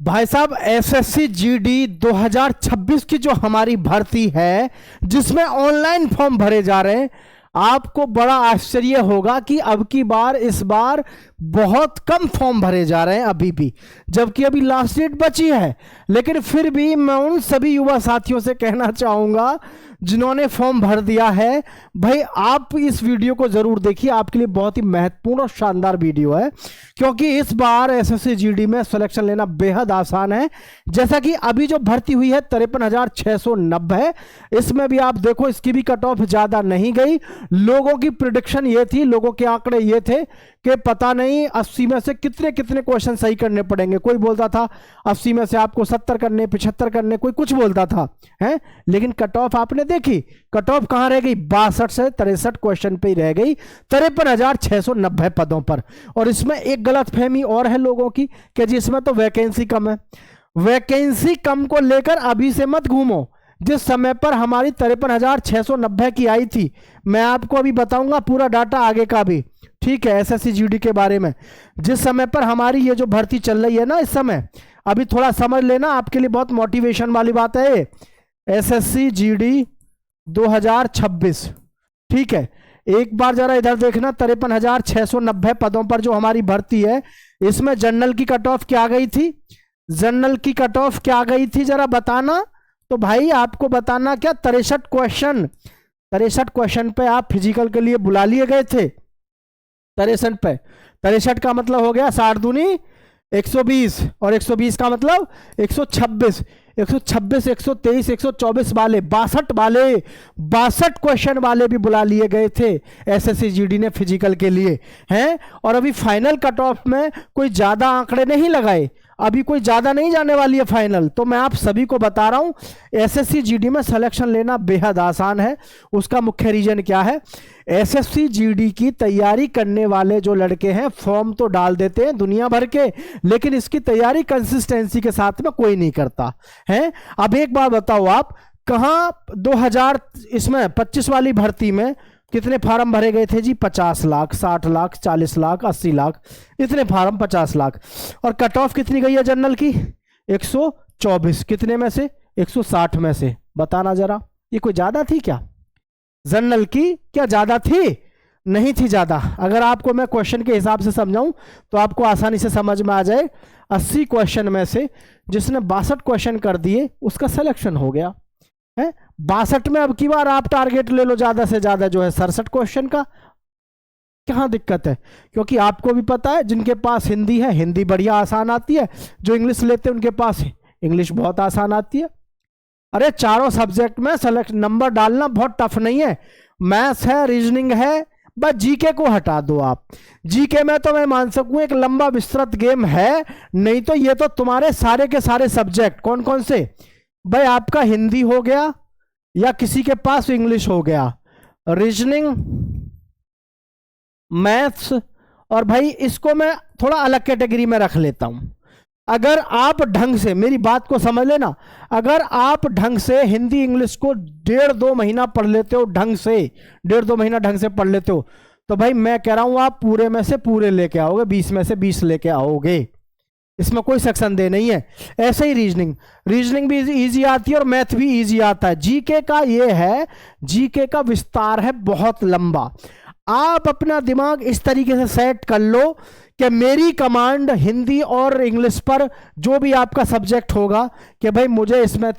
भाई साहब SSC GD 2026 की जो हमारी भर्ती है जिसमें ऑनलाइन फॉर्म भरे जा रहे हैं, आपको बड़ा आश्चर्य होगा कि अब की बार इस बार बहुत कम फॉर्म भरे जा रहे हैं अभी भी, जबकि अभी लास्ट डेट बची है। लेकिन फिर भी मैं उन सभी युवा साथियों से कहना चाहूंगा जिन्होंने फॉर्म भर दिया है, भाई आप इस वीडियो को जरूर देखिए, आपके लिए बहुत ही महत्वपूर्ण और शानदार वीडियो है, क्योंकि इस बार एसएससी जीडी में सिलेक्शन लेना बेहद आसान है। जैसा कि अभी जो भर्ती हुई है 53,690 है, इसमें भी आप देखो इसकी भी कट ऑफ ज्यादा नहीं गई। लोगों की प्रिडिक्शन ये थी, लोगों के आंकड़े ये थे कि पता नहीं 80 में से कितने कितने क्वेश्चन सही करने पड़ेंगे। कोई बोलता था 80 में से आपको 70 करने, 75 करने, कोई कुछ बोलता था हैं। लेकिन कट ऑफ आपने देखी, कट ऑफ कहां रह गई? 62 से 63 क्वेश्चन पे ही रह गई, 53,690 पदों पर। और इसमें एक गलतफहमी और है लोगों की कि जी इसमें तो वैकेंसी कम है। वैकेंसी कम को लेकर अभी से मत घूमो। जिस समय पर हमारी 53,690 की आई थी, मैं आपको अभी बताऊंगा पूरा डाटा आगे का भी, ठीक है, एसएससी जीडी के बारे में। जिस समय पर हमारी ये जो भर्ती चल रही है ना इस समय, अभी थोड़ा समझ लेना, आपके लिए बहुत मोटिवेशन वाली बात है। एसएससी जीडी 2026, ठीक है, एक बार जरा इधर देखना, 53,690 पदों पर जो हमारी भर्ती है, इसमें जनरल की कट ऑफ क्या गई थी? जनरल की कट ऑफ क्या गई थी जरा बताना। तो भाई आपको बताना क्या, 63 क्वेश्चन, 63 क्वेश्चन पे आप फिजिकल के लिए बुला लिए गए थे। 63 पे, 63 का मतलब हो गया 60 दूनी 120, और 120 का मतलब 126, 126, 123, 124 वाले, 62 क्वेश्चन वाले भी बुला लिए गए थे एसएससी जीडी ने फिजिकल के लिए हैं। और अभी फाइनल कट ऑफ में कोई ज्यादा आंकड़े नहीं लगाए, अभी कोई ज्यादा नहीं जाने वाली है फाइनल। तो मैं आप सभी को बता रहा हूं एसएससी जीडी में सिलेक्शन लेना बेहद आसान है। उसका मुख्य रीजन क्या है? एसएससी जीडी की तैयारी करने वाले जो लड़के हैं फॉर्म तो डाल देते हैं दुनिया भर के, लेकिन इसकी तैयारी कंसिस्टेंसी के साथ में कोई नहीं करता है। अब एक बार बताओ आप, कहां 2025 वाली भर्ती में कितने फार्म भरे गए थे जी? 50 लाख, 60 लाख, 40 लाख, 80 लाख, इतने फार्म, 50 लाख। और कट ऑफ कितनी गई है जनरल की? 124, कितने में से? 160 में से। बताना जरा, ये कोई ज्यादा थी क्या? जनरल की क्या ज्यादा थी? नहीं थी ज्यादा। अगर आपको मैं क्वेश्चन के हिसाब से समझाऊं तो आपको आसानी से समझ में आ जाए। 80 क्वेश्चन में से जिसने 62 क्वेश्चन कर दिए उसका सिलेक्शन हो गया है। 62 में अब की बार आप टारगेट ले लो ज्यादा से ज्यादा जो है 67 क्वेश्चन का। कहां दिक्कत है? क्योंकि आपको भी पता है जिनके पास हिंदी है, हिंदी बढ़िया आसान आती है, जो इंग्लिश लेते हैं उनके पास इंग्लिश बहुत आसान आती है। अरे चारों सब्जेक्ट में सेलेक्ट नंबर डालना बहुत टफ नहीं है। मैथ्स है, रीजनिंग है, बस जीके को हटा दो आप। जीके में तो मैं मान सकूं एक लंबा विस्तृत गेम है, नहीं तो ये तो तुम्हारे सारे के सारे सब्जेक्ट कौन कौन से भाई, आपका हिंदी हो गया या किसी के पास इंग्लिश हो गया, रीजनिंग, मैथ्स, और भाई इसको मैं थोड़ा अलग कैटेगरी में रख लेता हूं। अगर आप ढंग से मेरी बात को समझ लेना, अगर आप ढंग से हिंदी इंग्लिश को 1.5-2 महीना पढ़ लेते हो, ढंग से 1.5-2 महीना ढंग से पढ़ लेते हो, तो भाई मैं कह रहा हूं आप पूरे में से पूरे लेके आओगे, 20 में से 20 लेके आओगे, इसमें कोई सेक्शन दे नहीं है। ऐसे ही रीजनिंग, रीजनिंग भी इजी आती है और मैथ भी इजी आता है। जीके का ये है, जीके का विस्तार है बहुत लंबा। आप अपना दिमाग इस तरीके से सेट कर लो कि मेरी कमांड हिंदी और इंग्लिश पर जो भी आपका सब्जेक्ट होगा कि भाई मुझे इसमें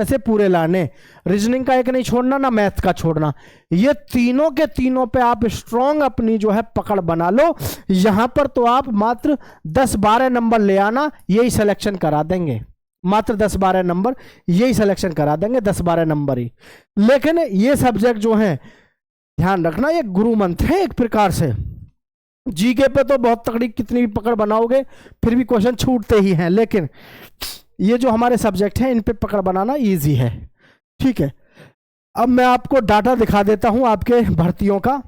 से पूरे लाने, रीजनिंग का एक नहीं छोड़ना, ना मैथ का छोड़ना। ये तीनों के तीनों पे आप स्ट्रांग अपनी जो है पकड़ बना लो। यहां पर तो आप मात्र 10-12 नंबर ले आना, यही सिलेक्शन करा देंगे, मात्र 10-12 नंबर यही सिलेक्शन करा देंगे, 10-12 नंबर ही। लेकिन ये सब्जेक्ट जो है ध्यान रखना, ये गुरु मंत्र है एक प्रकार से। जीके पे तो बहुत तगड़ी कितनी भी पकड़ बनाओगे फिर भी क्वेश्चन छूटते ही हैं, लेकिन ये जो हमारे सब्जेक्ट हैं इन पे पकड़ बनाना इजी है, ठीक है। अब मैं आपको डाटा दिखा देता हूं आपके भर्तियों का।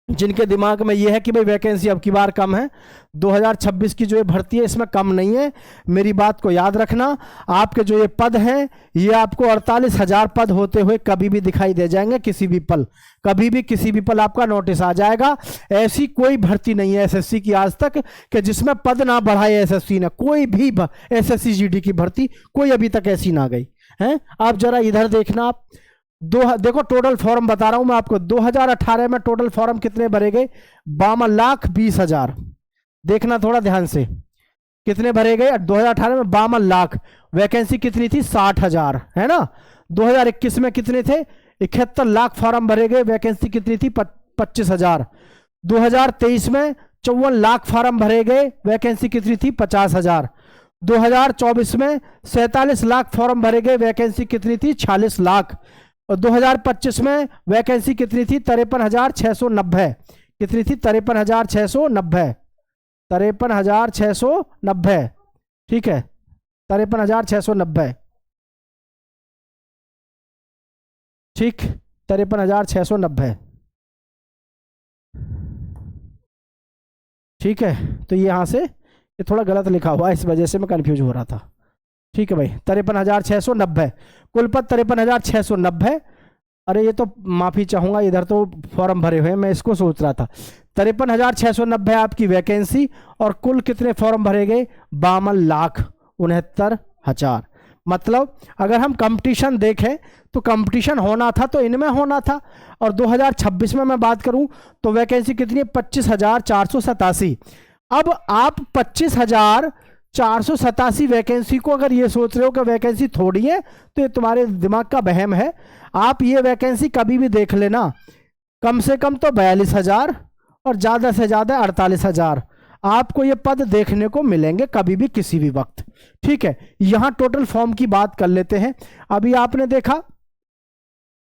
जिनके दिमाग में ये है कि भाई वैकेंसी अब की बार कम है, 2026 की जो ये भर्ती है इसमें कम नहीं है, मेरी बात को याद रखना। आपके जो ये पद हैं ये आपको 48,000 पद होते हुए कभी भी दिखाई दे जाएंगे, किसी भी पल, कभी भी किसी भी पल आपका नोटिस आ जाएगा। ऐसी कोई भर्ती नहीं है एसएससी की आज तक कि जिसमें पद ना बढ़ाए एसएससी ने, कोई भी एसएससी जीडी की भर्ती कोई अभी तक ऐसी ना गई है। आप जरा इधर देखना, आप देखो टोटल फॉर्म बता रहा हूं मैं आपको, 2018 में टोटल फॉर्म कितने भरे गए, 52,20,000। देखना थोड़ा ध्यान से, कितने भरे गए 2018 में, 52,00,000। वैकेंसी कितनी थी, 60,000, है ना। 2021 में कितने थे, 71,00,000 फॉर्म भरे गए, वैकेंसी कितनी थी, 25,000। 2023 में 54,00,000 फॉर्म भरे गए, वैकेंसी कितनी थी, 50,000। 2024 में 47,00,000 फॉर्म भरे गए, वैकेंसी कितनी थी, 46,00,000। और 2025 में वैकेंसी कितनी थी, 53,690। कितनी थी, 53,690, 53,690, ठीक है, 53,690, ठीक, 53,690, ठीक है। तो यहां से ये थोड़ा गलत लिखा हुआ है, इस वजह से मैं कंफ्यूज हो रहा था, ठीक है भाई, 53,690 कुल पद, 53,690। अरे ये तो माफी चाहूंगा, इधर तो फॉर्म भरे हुए हैं, मैं इसको सोच रहा था। 53,690 आपकी वैकेंसी, और कुल कितने फॉर्म भरे गए, 52,69,000। मतलब अगर हम कंपटीशन देखें तो कंपटीशन होना था तो इनमें होना था। और 2026 में मैं बात करूं तो वैकेंसी कितनी है, 25,487। अब आप 25,487 वैकेंसी को अगर ये सोच रहे हो कि वैकेंसी थोड़ी है, तो ये तुम्हारे दिमाग का वहम है। आप ये वैकेंसी कभी भी देख लेना, कम से कम तो 42,000 और ज़्यादा से ज़्यादा 48,000 आपको ये पद देखने को मिलेंगे कभी भी किसी भी वक्त, ठीक है। यहां टोटल फॉर्म की बात कर लेते हैं। अभी आपने देखा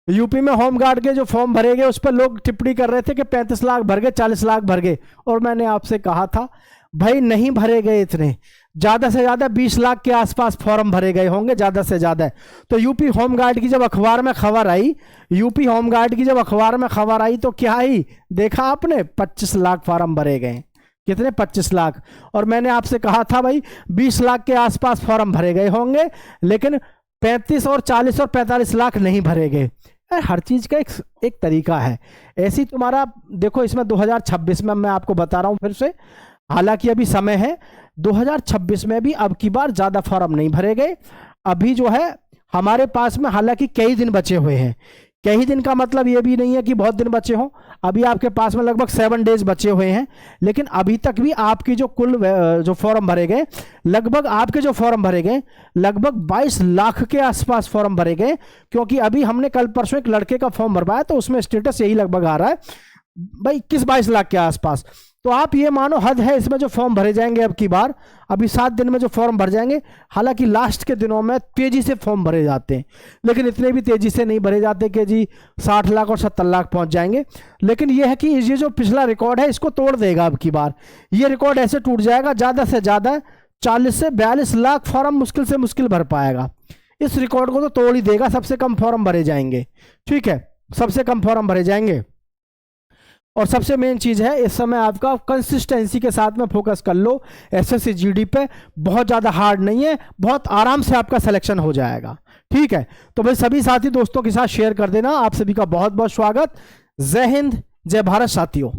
यूपी में होमगार्ड के जो फॉर्म भरे गए उस पर लोग टिप्पणी कर रहे थे कि 35 लाख भर गए, 40 लाख भर गए, और मैंने आपसे कहा था भाई नहीं भरे गए इतने, ज्यादा से ज्यादा 20 लाख के आसपास फॉर्म भरे गए होंगे, ज्यादा से ज्यादा। तो यूपी होमगार्ड की जब अखबार में खबर आई, यूपी होमगार्ड की जब अखबार में खबर आई तो क्या आई, देखा आपने, 25 लाख फॉर्म भरे गए। कितने, 25 लाख। और मैंने आपसे कहा था भाई 20 लाख के आसपास फॉर्म भरे गए होंगे, लेकिन 35 और 40 और 45 लाख नहीं भरे गए। हर चीज का एक तरीका है। ऐसी तुम्हारा देखो, इसमें 2026 में मैं आपको बता रहा हूं फिर से, हालांकि अभी समय है, 2026 में भी अब की बार ज्यादा फॉर्म नहीं भरे गए। अभी जो है हमारे पास में हालांकि कई दिन बचे हुए हैं, कई दिन का मतलब ये भी नहीं है कि बहुत दिन बचे हों, अभी आपके पास में लगभग 7 डेज बचे हुए हैं। लेकिन अभी तक भी आपकी जो कुल जो फॉर्म भरे गए, लगभग आपके जो फॉर्म भरे गए लगभग 22 लाख के आसपास फॉर्म भरे गए। क्योंकि अभी हमने कल परसों एक लड़के का फॉर्म भरवाया तो उसमें स्टेटस यही लगभग आ रहा है भाई 21-22 लाख के आसपास। तो आप ये मानो हद है इसमें जो फॉर्म भरे जाएंगे अब की बार, अभी 7 दिन में जो फॉर्म भर जाएंगे। हालांकि लास्ट के दिनों में तेजी से फॉर्म भरे जाते हैं, लेकिन इतने भी तेजी से नहीं भरे जाते कि जी 60 लाख और 70 लाख पहुंच जाएंगे। लेकिन यह है कि ये जो पिछला रिकॉर्ड है इसको तोड़ देगा अब की बार। ये रिकॉर्ड ऐसे टूट जाएगा, ज़्यादा से ज़्यादा 40 से 42 लाख फॉर्म मुश्किल से मुश्किल भर पाएगा। इस रिकॉर्ड को तो तोड़ ही देगा, सबसे कम फॉर्म भरे जाएंगे, ठीक है, सबसे कम फॉर्म भरे जाएंगे। और सबसे मेन चीज है इस समय आपका कंसिस्टेंसी के साथ में फोकस कर लो एसएससी जीडी पे। बहुत ज़्यादा हार्ड नहीं है, बहुत आराम से आपका सिलेक्शन हो जाएगा, ठीक है। तो भाई सभी साथी दोस्तों के साथ शेयर कर देना। आप सभी का बहुत बहुत स्वागत। जय हिंद, जय भारत साथियों।